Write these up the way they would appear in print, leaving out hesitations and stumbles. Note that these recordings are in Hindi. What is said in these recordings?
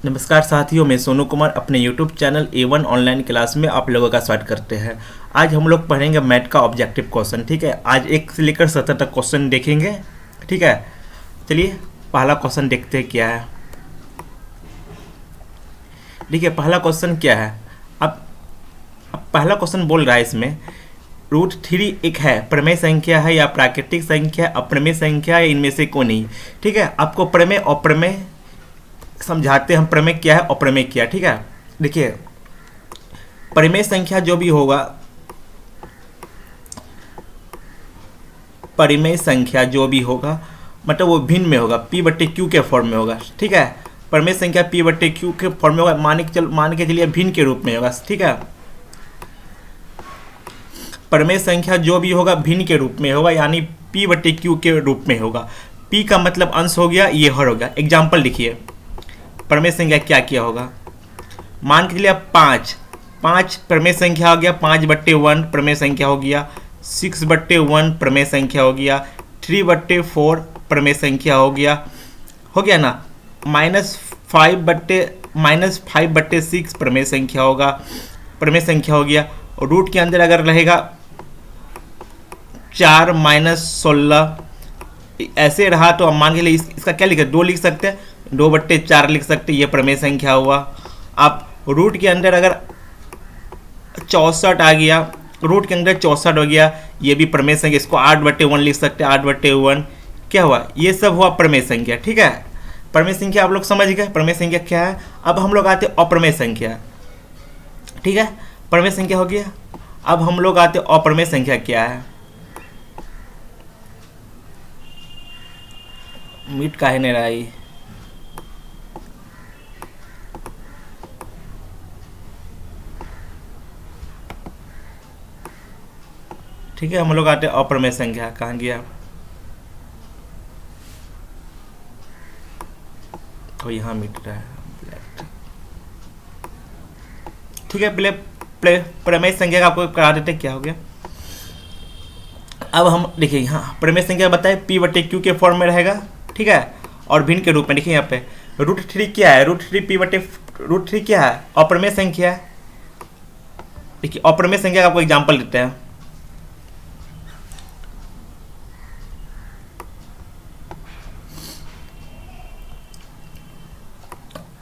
नमस्कार साथियों, मैं सोनू कुमार अपने YouTube channel A1 online class में आप लोगों का स्वागत करते हैं। आज हम लोग पढ़ेंगे मैथ का ऑब्जेक्टिव क्वेश्चन। ठीक है, आज 1 से लेकर 70 तक क्वेश्चन देखेंगे। ठीक है, चलिए पहला क्वेश्चन देखते हैं क्या है। देखिए पहला क्वेश्चन क्या है। अब पहला क्वेश्चन बोल रहा है इसमें √3 एक है, प्रमेय संख्या है या प्राकृतिक संख्या, अप्रमेय संख्या या इनमें से कोई नहीं। ठीक है, आपको प्रमेय अप्रमेय समझाते हम, प्रमेय क्या है अप्रमेय क्या है। ठीक है, देखिए प्रमेय संख्या जो भी होगा, परिमेय संख्या जो भी होगा मतलब वो भिन्न में होगा, P/Q के फॉर्म में होगा। ठीक है, प्रमेय संख्या P/Q के फॉर्म में होगा, मान के चलिए भिन्न के रूप में होगा। ठीक है, प्रमेय संख्या जो भी होगा भिन्न के रूप में होगा, यानी P/Q के रूप में होगा। P का मतलब अंश हो गया, ये हर हो गया। एग्जाम्पल लिखिए, प्रमेय संख्या क्या क्या होगा। मान के चलिए 5 प्रमेय संख्या हो गया, 5/1 प्रमेय संख्या हो गया, 6/1 प्रमेय संख्या हो गया, 3/4 प्रमेय संख्या हो गया ना। -5/6 प्रमेय संख्या हो गया। और रूट के अंदर अगर रहेगा 4 - 16 ऐसे रहा तो हम मान के लिए इसका क्या लिखे, 2 लिख सकते हैं, 2/4 लिख सकते हैं, ये प्रमेय संख्या हुआ। आप रूट के अंदर अगर 64 आ गया, रूट के अंदर 64 हो गया, ये भी प्रमेय संख्या, इसको 8/1 लिख सकते हैं, 8/1 क्या हुआ, ये सब हुआ प्रमेय संख्या। ठीक है, प्रमेय संख्या आप लोग समझ गए प्रमेय संख्या क्या है। अब हम लोग आते अप्रमेय संख्या। ठीक है, प्रमेय संख्या हो गया। अब हम लोग आते अप्रमेय संख्या क्या है। मीट काहे नहीं रही। ठीक है, हम लोग आते अप्रमेय संख्या। कहाँ गया, तो यहाँ मिट रहा है। ठीक है, पहले प्रमेय संख्या का आपको करा देते क्या हो गया। अब हम देखिए यहाँ प्रमेय संख्या बताए P/Q के फॉर्म में रहेगा। ठीक है, और भिन्न के रूप में देखिए यहाँ पे √3 क्या है, √3 क्या है, अप्रमेय संख्या है। देखिए अप्रमेय संख्या का आपको एग्जाम्पल देते हैं।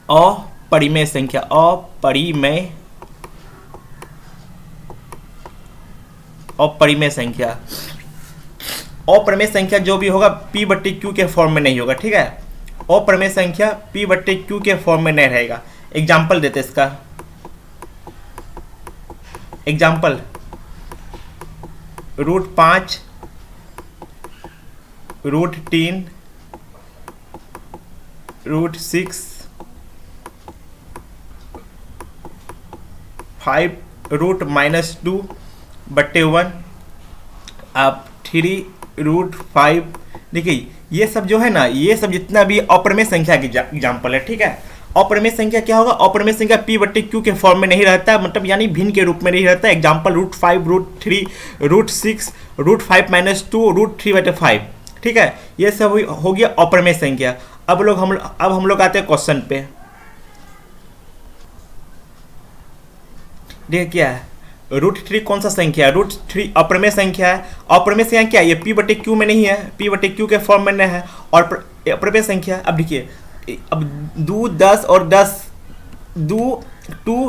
अपरिमेय संख्या, अपरिमेय संख्या, अप्रमेय संख्या जो भी होगा P/Q के फॉर्म में नहीं होगा। ठीक है, अप्रमेय संख्या P/Q के फॉर्म में नहीं रहेगा। एग्जाम्पल देते इसका। एग्जाम्पल √5, √3, √6, 5 √-2/1, आप 3 √5। देखिए ये सब जो है ना, ये सब जितना भी अप्रमेय संख्या की एग्जाम्पल है। ठीक है, अप्रमेय संख्या क्या होगा, अप्रमेय संख्या P/Q के फॉर्म में नहीं रहता, मतलब यानी भिन्न के रूप में नहीं रहता। एग्जाम्पल √5, √3, √6, √5 - 2, √3/5। ठीक है, ये सब हो गया अप्रमेय संख्या। अब हम लोग आते हैं क्वेश्चन पे। देखिए क्या है, √3 कौन सा संख्या है, √3 अप्रमेय संख्या है। अप्रमेय संख्या क्या है, ये P/Q में नहीं है, P/Q के फॉर्म में नहीं है। और अप्रमेय संख्या, अब देखिए, अब 2,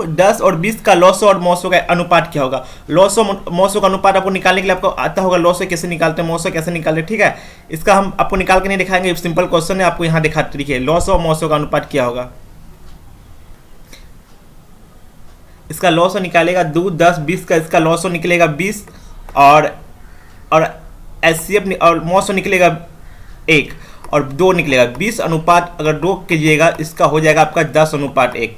10 और 20 का लॉसो और मौसो का अनुपात क्या होगा। लॉसो मौसो का अनुपात आपको निकालने के लिए आपको आता होगा, लॉसो कैसे निकालते हैं, मौसो कैसे निकालते हैं। ठीक है, इसका हम आपको निकाल के नहीं दिखाएंगे, सिंपल क्वेश्चन है, आपको यहाँ दिखाते। देखिए लॉसो और मौसो का अनुपात क्या होगा, इसका लॉसो निकालेगा 2, 10, 20 का इसका लॉसो निकलेगा 20, और HCF और मौसो निकलेगा 1 और 2 निकलेगा 20 अनुपात। अगर 2 कीजिएगा इसका हो जाएगा आपका 10:1।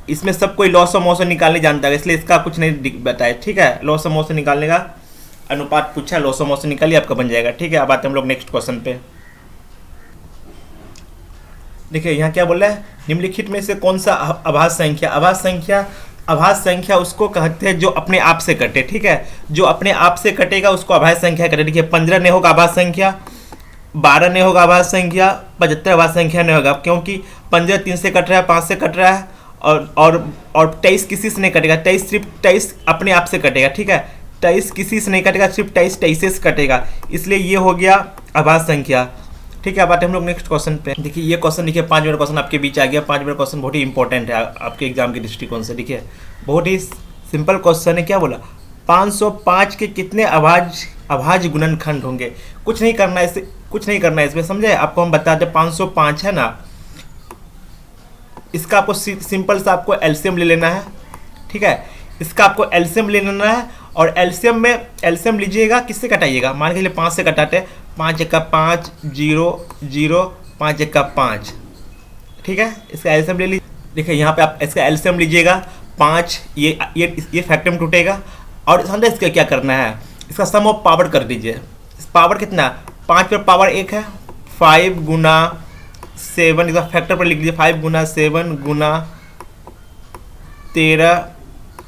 इसमें सब कोई लॉसो मौसो निकालने जानता है, इसलिए इसका कुछ नहीं बताया। ठीक है, लॉसो मौसो निकालने का अनुपात पूछा, लॉसो मौसो निकालिए, आपका बन जाएगा। ठीक है, अब आते हैं हम लोग नेक्स्ट क्वेश्चन पे। देखिए यहाँ क्या बोल रहा है, निम्नलिखित में से कौन सा अभाज्य संख्या, अभाज्य संख्या उसको कहते हैं जो अपने आप से कटे। ठीक है, जो अपने आप से कटेगा उसको अभाज्य संख्या कहते हैं। देखिए 15 नहीं होगा अभाज्य संख्या, 12 नहीं होगा अभाज्य संख्या, 75 अभाज्य संख्या नहीं होगा, क्योंकि 15 3 से कट रहा है, 5 से कट रहा है, और 23 किसी से नहीं कटेगा, 23 सिर्फ 23 अपने आप से कटेगा, ठीक है। 23 किसी से नहीं कटेगा, सिर्फ 23 23 से कटेगा, इसलिए ये हो गया अभाज्य संख्या, ठीक है। अब आते हैं हम लोग नेक्स्ट क्वेश्चन पे। देखिए ये क्वेश्चन, देखिए 5 मिनट क्वेश्चन आपके बीच आ गया। 5 मिनट क्वेश्चन बहुत ही इंपॉर्टेंट है आपके एग्जाम के दृष्टिकोण से। देखिए बहुत ही सिंपल क्वेश्चन है। क्या बोला, 505 के कितने अभाज्य गुणनखंड होंगे। कुछ नहीं करना है, कुछ नहीं करना है इसमें, समझे। आपको हम बताते, 505 है ना, इसका आपको सिंपल सा आपको एलसीएम ले लेना है, ठीक है। इसका आपको एलसीएम ले लेना है, और एलसीएम में एलसीएम लीजिएगा, किससे कटाइएगा, मान के चलिए 5 से कटाते हैं, 5 एका 5 0 0 5 एका 5, ठीक है। इसका एलसीएम ले लीजिए। देखिए यहाँ पे आप इसका एलसीएम लीजिएगा, 5 ये फैक्टर में टूटेगा, और समझे इसका क्या करना है, इसका सम ऑफ पावर कर दीजिए। पावर कितना, 5 पर पावर 1 है, 5 गुना 7, इसका फैक्टर पर लिख लीजिए, 5 गुना 7 गुना 13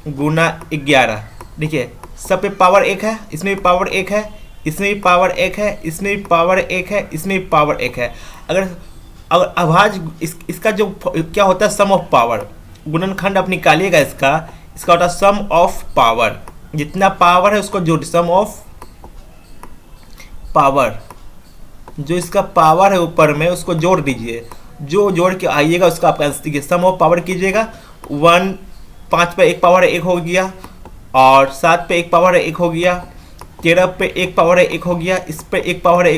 गुना 11। देखिए सब पे पावर 1 है, इसमें भी पावर 1 है, इसमें भी पावर 1 है, इसमें भी पावर 1 है, इसमें भी पावर 1 है। अगर अभाज्य इसका जो क्या होता है, सम ऑफ पावर, गुणनखंड आप निकालिएगा इसका होता है सम ऑफ पावर। जितना पावर है उसको जोड़, सम ऑफ पावर, जो इसका पावर है ऊपर में उसको जोड़ दीजिए, जो जोड़ के आइएगा उसका आपका आंसर। देखिए सम ऑफ पावर कीजिएगा, 5 पे 1 पावर है 1 हो गया, और 7 पे 1 पावर है 1 हो गया, 13 पे 1 पावर है 1 हो गया, इस पे 1 पावर है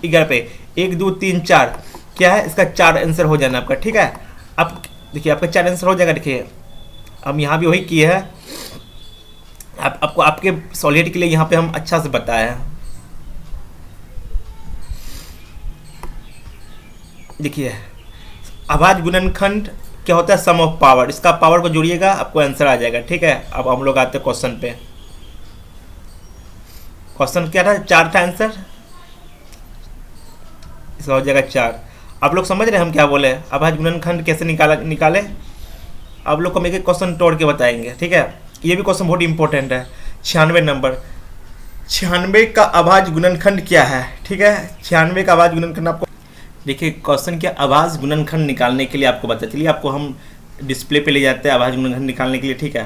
11 पे 1 2 3 4, क्या है इसका 4 आंसर हो जाना आपका, ठीक है। अब देखिए आपका 4 आंसर हो जाएगा। देखिए हम यहाँ भी वही किए हैं, आपको आपके सॉलिड के लिए यहाँ पे हम अच्छा से बताए हैं। देखिए अभाज्य गुणनखंड क्या होता है, सम ऑफ पावर, इसका पावर को जोड़िएगा आपको आंसर आ जाएगा, ठीक है। अब हम लोग आते हैं क्वेश्चन पे। क्वेश्चन क्या था, 4 था आंसर, इसका हो जाएगा 4। आप लोग समझ रहे हैं हम क्या बोले, अभाज्य गुणनखंड कैसे निकाले। आप लोग को हम एक क्वेश्चन तोड़ के बताएंगे, ठीक है। ये भी क्वेश्चन बहुत इंपॉर्टेंट है। 96 नंबर, 96 का अभाज्य गुणनखंड क्या है, ठीक है। 96 का अभाज्य गुणनखंड आपको, देखिए क्वेश्चन क्या, अभाज्य गुणनखंड निकालने के लिए आपको बता, चलिए आपको हम डिस्प्ले पे ले जाते हैं अभाज्य गुणनखंड निकालने के लिए, ठीक है।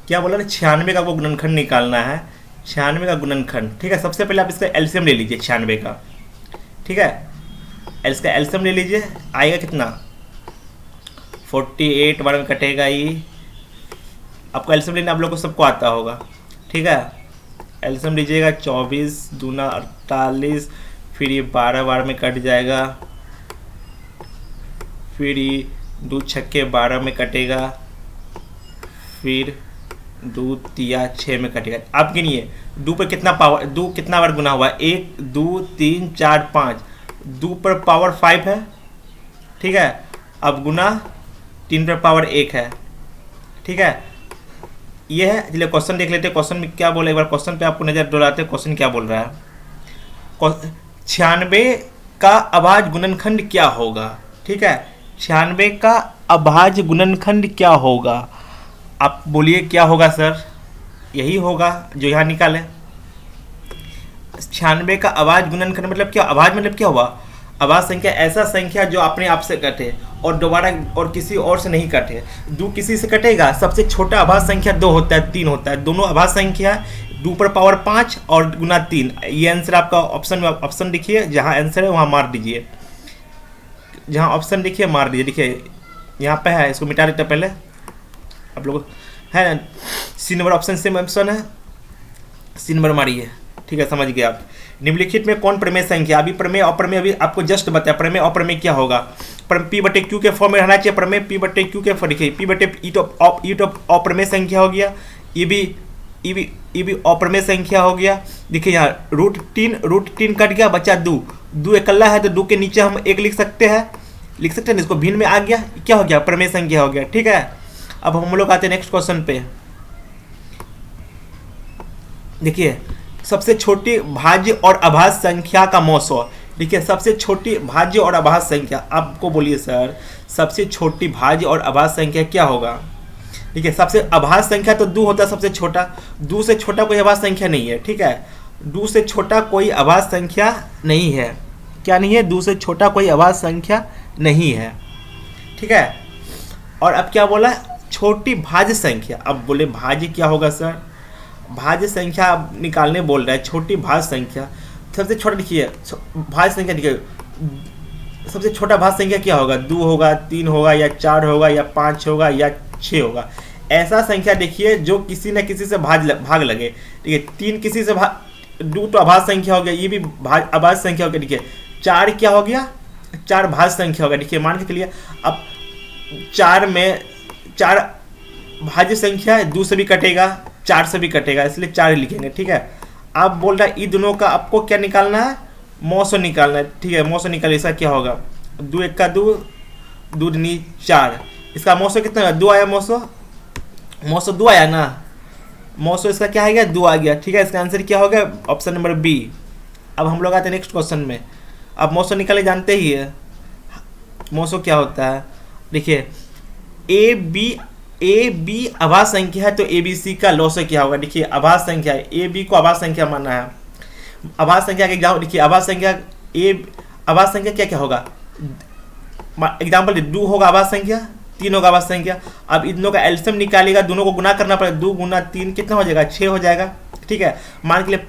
क्या बोला ना, 96 का वो गुणनखंड निकालना है, 96 का गुणनखंड, ठीक है। सबसे पहले आप इसका एलसीएम ले लीजिए 96 का, ठीक है। इसका एलसीएम ले लीजिए, आएगा कितना, 48 बार में कटेगा ये, आपको एलसीएम लेना आप लोग को सबको आता होगा, ठीक है। एलसीएम लीजिएगा, 24 दूना 48, फिर ये 12 बार में कट जाएगा, फिर ये 2 छक्के 12 में कटेगा, फिर 2 तिया 6 में कटेगा। आप गिनिए 2 पर कितना पावर, 2 कितना बार गुना हुआ, 1 2 3 4 5, 2 पर पावर 5 है, ठीक है। अब गुना 3 पर पावर 1 है, ठीक है। ये है, चलिए क्वेश्चन देख लेते हैं। क्वेश्चन में क्या बोला, एक बार क्वेश्चन पे आपको नजर डोलाते हैं, क्वेश्चन क्या बोल रहा है। 96 का अभाज्य गुणनखंड क्या होगा, ठीक है। 96 का अभाज्य गुणनखंड क्या होगा, आप बोलिए क्या होगा सर, यही होगा जो यहाँ निकाले। 96 का अभाज्य गुणनखंड मतलब क्या, अभाज्य मतलब क्या हुआ, अभाज्य संख्या ऐसा संख्या जो अपने आप से कटे और दोबारा और किसी और से नहीं कटे। 2 किसी से कटेगा, सबसे छोटा अभाज्य संख्या 2 होता है, 3 होता है, दोनों अभाज्य संख्या 2 पर पावर 5 और गुना 3। ये आंसर आपका ऑप्शन में, ऑप्शन देखिए जहाँ आंसर है वहाँ मार दीजिए, जहाँ ऑप्शन देखिए मार दीजिए। देखिए यहाँ पे है, इसको मिटा देते पहले, आप लोग है सी नंबर ऑप्शन से ऑप्शन है, सी नंबर मारिए, ठीक है, समझ गए आप। निम्नलिखित में कौन प्रमेय संख्या, अभी प्रमेय अप्रमेय अभी आपको जस्ट बताया, प्रमेय अप्रमेय क्या होगा, पी बटे क्यू के फॉर्म में रहना चाहिए। प्रमेय पी बटे क्यू के फॉर्म, देखिए पी बटे ई तो अप्रमेय संख्या हो गया, ये भी अप्रमेय संख्या हो गया। देखिए यहाँ √3 कट गया, बचा 2 इकल्ला है तो 2 के नीचे हम 1 लिख सकते हैं, इसको भिन्न में आ गया, क्या हो गया, प्रमेय संख्या हो गया, ठीक है। अब हम लोग आते हैं नेक्स्ट क्वेश्चन पे। देखिए सबसे छोटी भाज्य और अभाज्य संख्या का मौसो, देखिए सबसे छोटी भाज्य और अभाज्य संख्या, आपको बोलिए सर सबसे छोटी भाज्य और अभाज्य संख्या क्या होगा। देखिए सबसे अभाज्य संख्या तो 2 होता है, सबसे छोटा, 2 से छोटा कोई अभाज्य संख्या नहीं है, ठीक है। 2 से छोटा कोई अभाज्य संख्या नहीं है, क्या नहीं है, 2 से छोटा कोई अभाज्य संख्या नहीं है। ठीक है, और अब क्या बोला, छोटी भाज्य संख्या। अब बोले भाज्य क्या होगा सर, भाज्य संख्या अब निकालने बोल रहा है, छोटी भाज्य संख्या। सबसे छोटा लिखिए, भाज्य संख्या लिखिए, सबसे छोटा भाज्य संख्या क्या होगा, 2 होगा, 3 होगा, या 4 होगा, या 5 होगा, या 6 होगा। ऐसा संख्या देखिए जो किसी न किसी से भाग लगे। ठीक है, 3 किसी से 2 तो अभाज्य संख्या हो गया, ये भी अभाज्य संख्या हो गया। देखिए 4 क्या हो गया, 4 भाज्य संख्या हो गया। देखिए मान के चलिए अब 4 में 4 भाज्य संख्या है, 2 से भी कटेगा, 4 से भी कटेगा, इसलिए 4 लिखेंगे। ठीक है, अब बोल रहा है इन दोनों का आपको क्या निकालना है, मौसो निकालना है। ठीक है, मौसो निकालिए, इसका क्या होगा, 2 1 का 2, 2 दूनी 4, इसका मौसो कितना है, 2 आया, मौसो 2 आया ना, मौसो इसका क्या आ गया, 2 आ गया। ठीक है, इसका आंसर क्या हो गया, ऑप्शन नंबर बी। अब हम लोग आते हैं नेक्स्ट क्वेश्चन में। अब मौसो निकाले जानते ही है, मौसो क्या होता है। देखिए ए बी अभाज्य संख्या है, तो ए बी सी का लॉस क्या होगा। देखिए अभाज्य संख्या है, ए बी को अभाज्य संख्या मानना है। अभाज्य संख्या के एग्जाम्पल देखिए, अभाज्य संख्या अभाज्य संख्या क्या क्या होगा, एग्जाम्पल 2 होगा अभाज्य संख्या, 3 होगा अभाज्य संख्या। अब इन दोनों का एलसीएम निकालेगा, दोनों को गुना करना पड़ेगा, 2 गुना 3 कितना हो जाएगा, 6 हो जाएगा। ठीक है, मान के लिए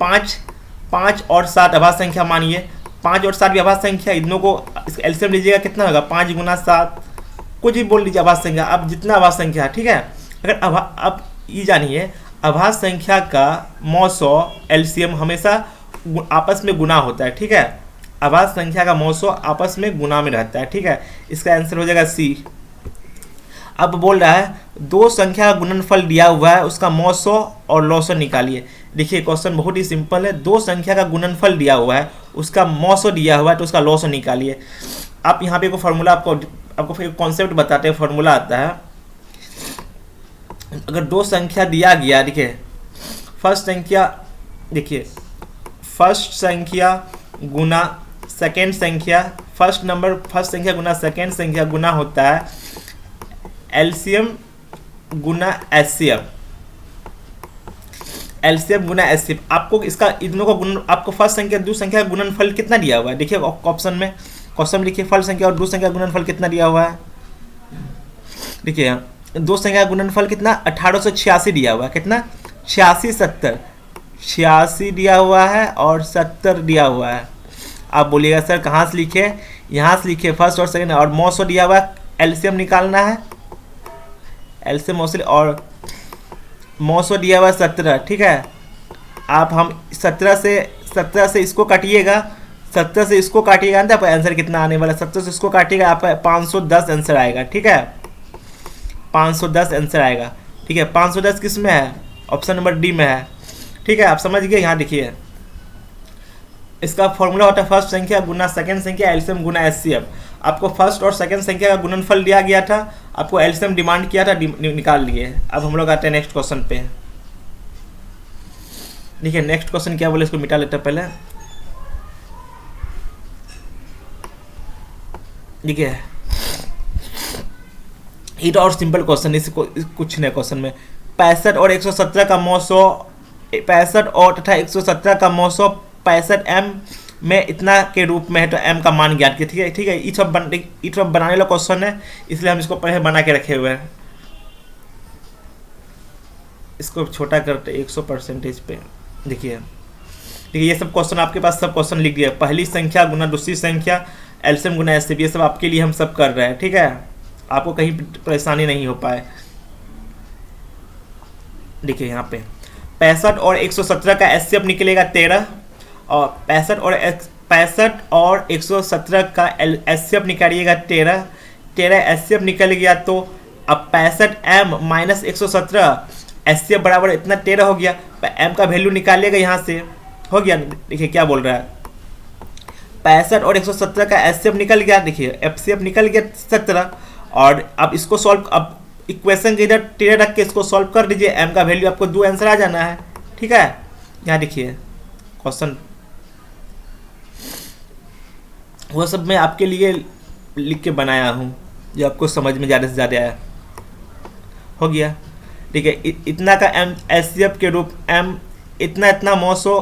5 और 7 अभाज्य संख्या मानिए, 5 और 7 भी अभाज्य संख्या, इन दोनों को इसका एलसीएम लीजिएगा, कितना होगा, 5 गुना 7, कुछ भी बोल लीजिए अभाज्य संख्या, अब जितना अभाज्य संख्या। ठीक है, अगर अब ये जानिए अभाज्य संख्या का मौसो एलसीएम हमेशा आपस में गुना होता है। ठीक है, अभाज्य संख्या का मौसो आपस में गुना में रहता है। ठीक है, इसका आंसर हो जाएगा सी। अब बोल रहा है 2 संख्या का गुणनफल दिया हुआ है, उसका मौसो और लॉसो निकालिए। देखिए क्वेश्चन बहुत ही सिंपल है, 2 संख्या का गुणनफल दिया हुआ है, उसका मौसो दिया हुआ है, तो उसका लॉसो निकालिए। आप यहाँ पे एक फॉर्मूला आपको फिर कॉन्सेप्ट बताते हैं, फॉर्मूला आता है। अगर 2 संख्या दिया गया, देखिए फर्स्ट संख्या, देखिए फर्स्ट संख्या गुना सेकेंड संख्या, फर्स्ट संख्या गुना सेकेंड संख्या गुना होता है एलसीएम गुना एचसीएफ, एलसीएम गुना एचसीएफ। आपको इसका इन दोनों का गुण, आपको फर्स्ट संख्या 2 संख्या का गुणनफल कितना दिया हुआ है, देखिए ऑप्शन में क्वेश्चन लिखिए, फर्स्ट संख्या और 2 संख्या का गुणनफल कितना दिया हुआ है। देखिए 2 संख्या का गुणनफल कितना, 1886 दिया हुआ है, कितना 86 70, 86 दिया हुआ है और 70 दिया हुआ है। आप बोलिएगा सर कहाँ से लिखे, यहाँ से लिखिए फर्स्ट और सेकंड, और मौसो दिया हुआ है, एलसीएम निकालना है, एलसीएम मौसो, और मौसो दिया हुआ है 17। ठीक है, आप हम 17 से इसको काटिएगा, 17 से इसको काटिएगा ना, आपका आंसर कितना आने वाला है, 17 से इसको काटिएगा, आपका 510 आंसर आएगा। ठीक है, 510 आंसर आएगा। ठीक है, 510 किस में है, ऑप्शन नंबर डी में है। ठीक है, आप समझ गए। यहाँ देखिए इसका फॉर्मूला होता है फर्स्ट संख्या गुना सेकंड संख्या एलसीएम गुना एचसीएफ। आपको फर्स्ट और सेकंड संख्या का गुणनफल दिया गया था, आपको एलसीएम डिमांड किया था, निकाल लिए। अब हम लोग आते हैं नेक्स्ट क्वेश्चन पे। देखिए नेक्स्ट क्वेश्चन क्या बोले, इसको मिटा लेते हैं पहले। देखिए ये तो और सिंपल क्वेश्चन, इसको कुछ नहीं क्वेश्चन में 65 और 117 का मौसो, 65 और तथा 117 का मौसो 65 m में इतना के रूप में है, तो m का मान ज्ञात किया। ठीक है, ठीक है, ये सब बनाने वाला क्वेश्चन है, इसलिए हम इसको पहले बना के रखे हुए हैं। इसको छोटा करते 100% पे। देखिए ये सब क्वेश्चन आपके पास, सब क्वेश्चन लिख दिया, पहली संख्या गुना दूसरी संख्या एलसीएम गुना एचसीएफ, ये सब आपके लिए हम सब कर रहे हैं। ठीक है, आपको कहीं परेशानी नहीं हो पाए। देखिए यहाँ पे 65 और 117 का एचसीएफ निकलेगा 13, और 65 और 117 का एचसीएफ निकालिएगा 13 एचसीएफ निकल गया, तो अब 65m माइनस 117 एचसीएफ बराबर इतना 13 हो गया। m का वैल्यू निकालिएगा, यहाँ से हो गया। देखिए क्या बोल रहा है, 65 और 117 का एचसीएफ निकल गया, देखिए एफसीएफ निकल गया 17, और अब इसको सॉल्व, अब इक्वेशन के इधर 13 रख के इसको सॉल्व कर दीजिए, m का वैल्यू आपको 2 आंसर आ जाना है। ठीक है, यहाँ देखिए क्वेश्चन वो सब मैं आपके लिए लिख के बनाया हूँ, जो आपको समझ में ज़्यादा से ज़्यादा आया। हो गया। ठीक है, इतना का m एचसीएफ के रूप, m इतना मौसो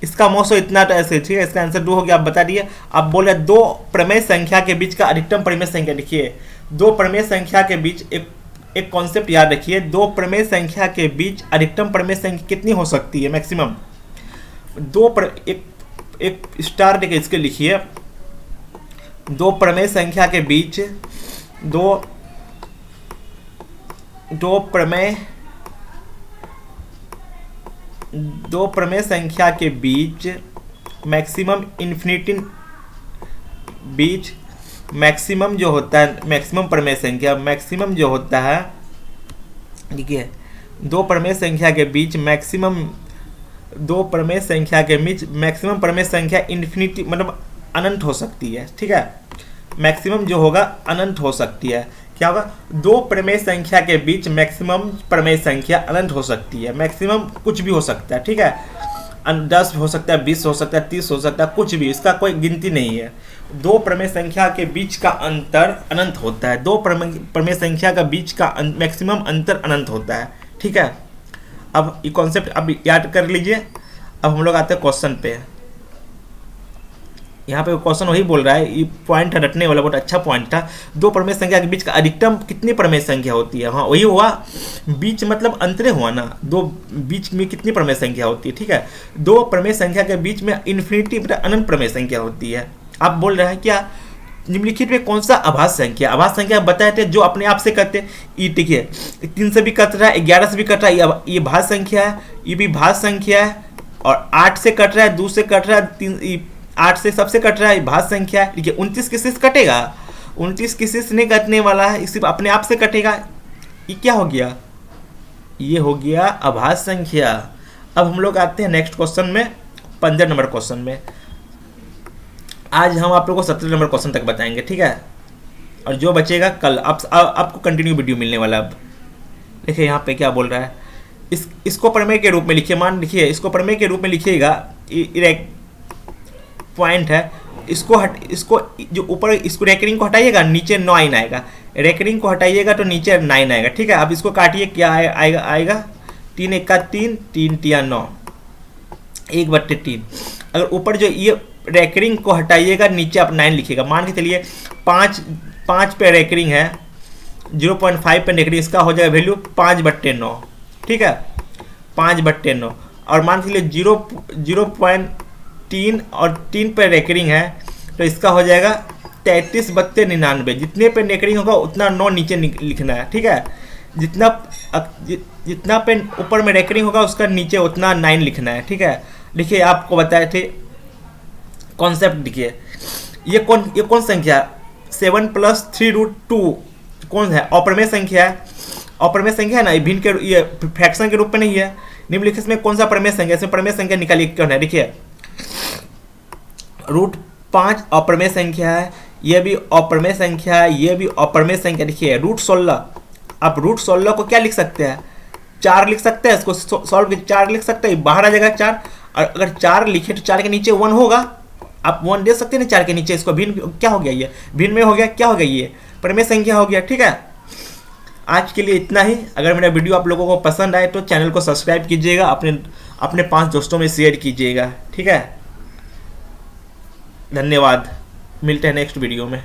इसका मौसो इतना तो ऐसे, ठीक है। इसका आंसर 2 हो गया, आप बता दिए। अब बोले दो प्रमेय संख्या के बीच का अधिकतम परिमेय संख्या लिखिए। दो प्रमेय संख्या के बीच एक कॉन्सेप्ट याद रखिए, दो प्रमेय संख्या के बीच अधिकतम प्रमेय संख्या कितनी हो सकती है, मैक्सिमम। एक स्टार देके इसके लिखिए, दो प्रमेय संख्या के बीच दो प्रमेय संख्या के बीच मैक्सिमम इन्फिनिटी बीच मैक्सिमम जो होता है, मैक्सिमम प्रमेय संख्या, मैक्सिमम जो होता है, ठीक है। दो प्रमेय संख्या के बीच मैक्सिमम प्रमेय संख्या इन्फिनिटी मतलब अनंत हो सकती है, ठीक है। मैक्सिमम जो होगा अनंत हो सकती है। क्या होगा? दो प्रमेय संख्या के बीच मैक्सिमम प्रमेय संख्या अनंत हो सकती है। मैक्सिमम कुछ भी हो सकता है, ठीक है। 10 हो सकता है, 20 हो सकता है, 30 हो सकता है, कुछ भी, इसका कोई गिनती नहीं है। दो प्रमेय संख्या के बीच का अंतर अनंत होता है। दो प्रमेय संख्या का बीच का मैक्सिमम अंतर अनंत होता है, ठीक है। अब ये कॉन्सेप्ट अब याद कर लीजिए। अब हम लोग आते हैं क्वेश्चन पे। यहाँ पे क्वेश्चन वही बोल रहा है, ये पॉइंट रटने वाला बहुत अच्छा पॉइंट था। दो प्रमेय संख्या के बीच का अधिकतम कितनी प्रमेय संख्या होती है? हाँ वही हुआ, बीच मतलब अंतरे हुआ ना, दो बीच में कितनी प्रमेय संख्या होती है, ठीक है। दो प्रमेय संख्या के बीच में इन्फिनिटी मतलब अनंत प्रमेय संख्या होती है। आप बोल रहे हैं क्या निम्नलिखित में कौन सा आभास संख्या? आभास संख्या बताए थे जो अपने आप से करते। ये देखिए 3 से भी कट रहा है, 11 से भी कट रहा है, ये भाज्य संख्या है, ये भी भाज्य संख्या है, और 8 से कट रहा है, 2 से कट रहा है, 8 से सबसे कट रहा है, भाज्य संख्या है। देखिए 29 किसी से कटेगा, 29 किसी से नहीं कटने वाला है, सिर्फ अपने आप से कटेगा। ये क्या हो गया? ये हो गया आभास संख्या। अब हम लोग आते हैं नेक्स्ट क्वेश्चन में, 15 नंबर क्वेश्चन में। आज हम आप लोगों को 17 नंबर क्वेश्चन तक बताएंगे, ठीक है। और जो बचेगा कल आपको कंटिन्यू वीडियो मिलने वाला। अब देखिए यहाँ पे क्या बोल रहा है, इसको प्रमेय के रूप में लिखिए। मान लिखिए इसको प्रमेय के रूप में लिखिएगा। पॉइंट है, इसको जो ऊपर इसको रेकरिंग को हटाइएगा, नीचे 9 आएगा। रेकरिंग को हटाइएगा तो नीचे 9 आएगा, ठीक है। अब इसको काटिए, क्या आएगा 3 × 3, 3 × 9, 1/3। अगर ऊपर जो ये रेकरिंग को हटाइएगा, नीचे आप 9 लिखिएगा। मान के चलिए 5 पे रेकरिंग है, 0.5 पे रेकरिंग, इसका हो जाएगा वैल्यू 5/9, ठीक है, 5/9। और मान के चलिए 0.3 और 3 पे रेकरिंग है, तो इसका हो जाएगा 33/99। जितने पे रेकरिंग होगा उतना 9 नीचे लिखना है, ठीक है। जितना पे ऊपर में रेकरिंग होगा उसका नीचे उतना 9 लिखना है, ठीक है। देखिए आपको बताए थे कॉन्सेप्ट। देखिए ये कौन संख्या? 7 + 3√2 कौन है? अप्रमेय संख्या है। अप्रमेय संख्या है ना, भिन्न के ये फ्रैक्शन के रूप में नहीं है। निम्नलिखित में कौन सा प्रमेय संख्या? इसमें प्रमेय संख्या निकालिए कौन है। देखिए √5 अप्रमेय संख्या है, ये भी अप्रमेय संख्या है, ये भी अप्रमेय संख्या। देखिए √16। आप √16 को क्या लिख सकते हैं? 4 लिख सकते हैं। इसको सॉल्व 4 लिख सकते हैं, बाहर आ जाएगा 4। और अगर 4 लिखे तो 4 के नीचे 1 होगा, आप 1 दे सकते हैं ना 4 के नीचे। इसको भिन्न क्या हो गया? ये भिन्न में हो गया, क्या हो गया? ये प्रमेय संख्या हो गया, ठीक है। आज के लिए इतना ही। अगर मेरा वीडियो आप लोगों को पसंद आए तो चैनल को सब्सक्राइब कीजिएगा, अपने 5 दोस्तों में शेयर कीजिएगा, ठीक है। धन्यवाद, मिलते हैं नेक्स्ट वीडियो में।